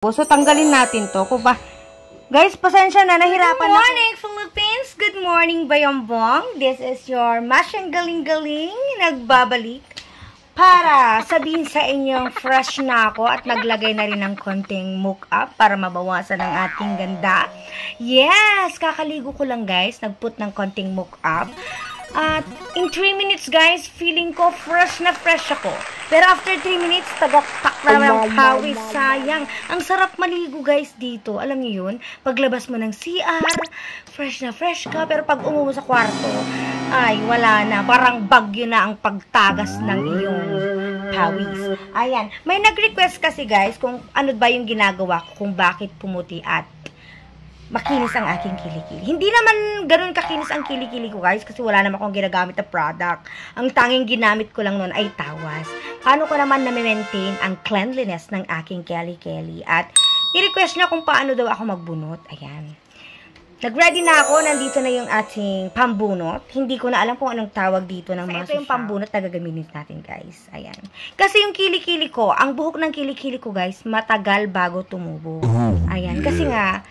So, tanggalin natin to. Guys, pasensya na, nahirapan Good morning, Philippines! Good morning, Bayambong! This is your Masyang Galing-Galing nagbabalik para sabihin sa inyong fresh na ako at naglagay na rin ng konting make-up para mabawasan ang ating ganda. Yes! Kakaligo ko lang, guys. Nagput ng konting make-up. At in 3 minutes, guys, feeling ko fresh na fresh ako. Pero after 3 minutes, tagaktak na naman ang pawis. Sayang. Ang sarap maligo, guys, dito. Alam niyo yun? Paglabas mo ng CR, fresh na fresh ka. Pero pag umuwi sa kwarto, ay, wala na. Parang bagyo na ang pagtagas ng iyong pawis. Ayan. May nag-request kasi, guys, kung ano ba yung ginagawa ko, kung bakit pumuti at makinis ang aking kilikili. Hindi naman ganun kakinis ang kilikili ko, guys, kasi wala naman akong ginagamit na product. Ang tanging ginamit ko lang noon ay tawas. Paano ko naman na-maintain ang cleanliness ng aking keli-keli? At i-request niya kung paano daw ako magbunot. Ayan. Nag-ready na ako. Nandito na yung ating pambunot. Hindi ko na alam kung anong tawag dito ng mga ito yung pambunot na gagamitin natin, guys. Ayan. Kasi yung kilikili ko, ang buhok ng kilikili ko, guys, matagal bago tumubo. Ayan. Kasi nga,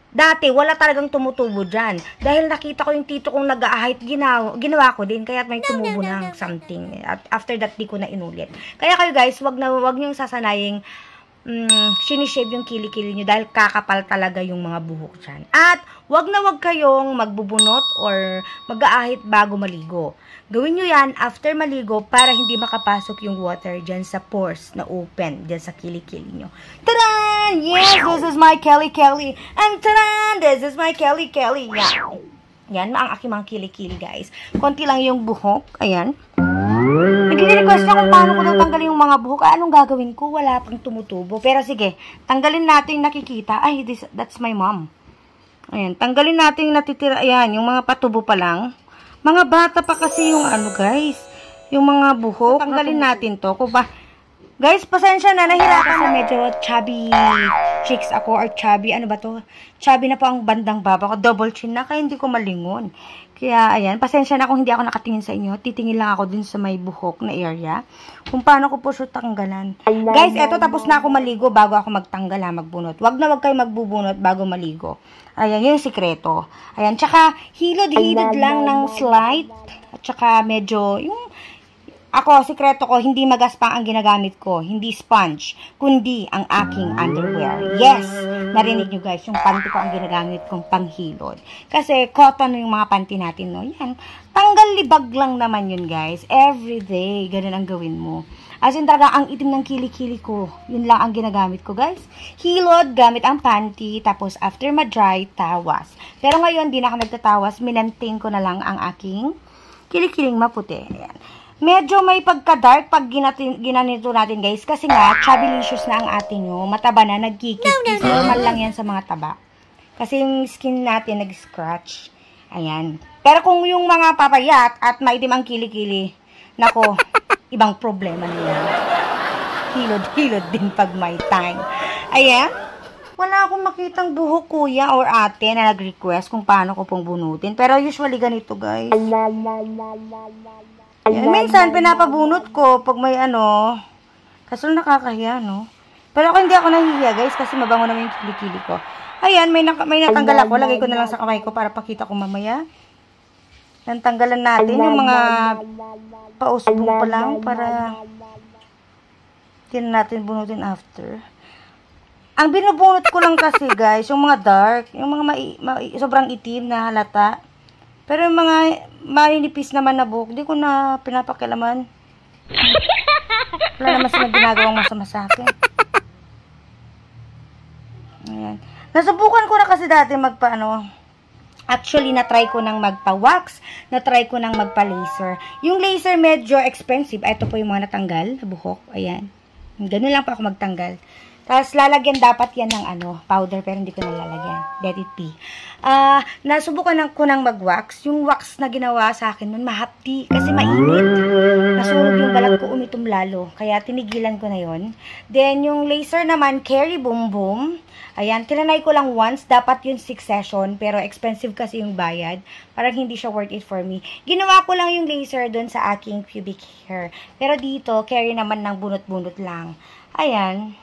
dati, wala talagang tumutubo dyan. Dahil nakita ko yung tito kong nag-aahit, ginawa ko din. Kaya may tumubo ng something. At after that, di ko na inulit. Kaya kayo guys, wag niyong sasanaying sinishave yung kilikili nyo dahil kakapal talaga yung mga buhok dyan. At wag na wag kayong magbubunot or mag-aahit bago maligo. Gawin nyo yan after maligo para hindi makapasok yung water dyan sa pores na open dyan sa kilikili nyo. Tadan! Yes, this is my Kelly. And tadan! This is my Kelly. Yan. Yan, ang aking mga kilikili, guys. Konti lang yung buhok. Ayan. Nag-request na kung paano ko daw tanggalin yung mga buhok. Anong gagawin ko? Wala pang tumutubo. Pero sige, tanggalin natin nakikita. Ay, that's my mom. Ayan, tanggalin natin yung natitira. Ayan, yung mga patubo pa lang. Mga bata pa kasi yung ano, guys. Yung mga buhok. Tanggalin natin to. Guys, pasensya na. Nahirapan sa medyo chubby cheeks ako. Or chubby, ano ba to? Chubby na po ang bandang baba ko. Double chin na. Kaya hindi ko malingon. Kaya, ayan. Pasensya na kung hindi ako nakatingin sa inyo. Titingin lang ako dun sa may buhok na area. Kung paano ko po siya tanggalan. Guys, eto tapos na ako maligo bago ako magtanggal ha, magbunot. Wag na wag kayo magbubunot bago maligo. Ayan, yun yung sikreto. Ayan, tsaka hilod-hilod lang ng slight. At tsaka medyo, yung ako, sikreto ko, hindi magaspang ang ginagamit ko. Hindi sponge, kundi ang aking underwear. Yes! Narinig nyo guys, yung panty ko ang ginagamit kong panghilod. Kasi cotton yung mga panty natin, no? Yan. Tanggal libag lang naman yun guys. Every day, ganun ang gawin mo. As in talaga, ang itim ng kilikili ko. Yun lang ang ginagamit ko guys. Hilod, gamit ang panty. Tapos after ma-dry, tawas. Pero ngayon, di na ako nagtatawas. Minantain ko na lang ang aking kilikiling maputi. Ayan. Medyo may pagka-dark pag ginanito natin, guys. Kasi nga, chubby-licious na ang atin nyo. Mataba na, nagkikis. Normal lang yan sa mga taba. Kasi yung skin natin, nag-scratch. Ayan. Pero kung yung mga papayat at maitim ang kilikili, nako, ibang problema na yan. Hilod-hilod din pag may time. Ayan. Wala akong makitang buhok kuya or ate na nag-request kung paano ko pong bunutin. Pero usually ganito, guys. Ayan, minsan, pinapabunot ko pag may ano. Kaso nakakahiya, no? Pero ako hindi ako nahihiya, guys, kasi mabango naman yung kilikili ko. Ayan, may natanggal ako. Lagay ko na lang sa kamay ko para pakita ko mamaya. Tanggalan natin yung mga pausbong pa lang para natin bunutin after. Ang binubunot ko lang kasi, guys, yung mga dark, yung mga sobrang itim na halata. Pero yung mga maninipis naman na buhok, di ko na pinapakilaman. Wala naman silang ginagawang masama sa akin. Ayan. Nasubukan ko na kasi dati magpa-ano. Actually, na-try ko nang magpa-wax. Na-try ko nang magpa-laser. Yung laser medyo expensive. Ito po yung mga natanggal na buhok. Ayan. Ganun lang pa ako magtanggal. Tapos, lalagyan dapat yan ng powder, pero hindi ko nalalagyan. Let it be. Nasubukan ko nang mag-wax. Yung wax na ginawa sa akin nun, mahapdi. Kasi mainit. Nasunog yung balat ko, umitom lalo. Kaya, tinigilan ko na yon. Then, yung laser naman, Carry Boom Boom. Ayan, tinanay ko lang once. Dapat yung 6 session, pero expensive kasi yung bayad. Parang hindi siya worth it for me. Ginawa ko lang yung laser dun sa aking pubic hair. Pero dito, carry naman ng bunot-bunot lang. Ayan.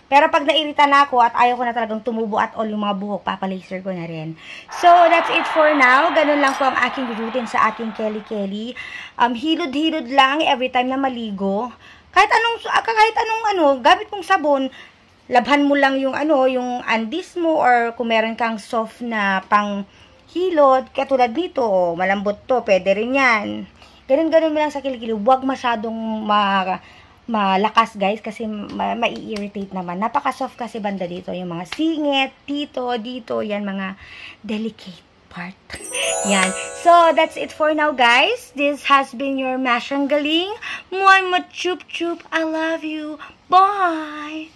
Pero pag nairita na ako at ayaw ko na talagang tumubo at all yung mga buhok, papalaser ko na rin. So, that's it for now. Ganun lang po ang aking routine sa aking Kelly. Hilod-hilod lang every time na maligo. Kahit anong gamit mong sabon, labhan mo lang yung yung undies mo, or kung meron kang soft na pang hilod, katulad nito, malambot to, pwede rin yan. Ganun mo lang sa kilikili. Huwag masyadong malakas, guys, kasi mai-irritate naman. Napaka-soft kasi banda dito. Yung mga singit, dito, yan, mga delicate part. Yan. So, that's it for now, guys. This has been your Masyang Galing. Muan mo, chup chup. I love you. Bye!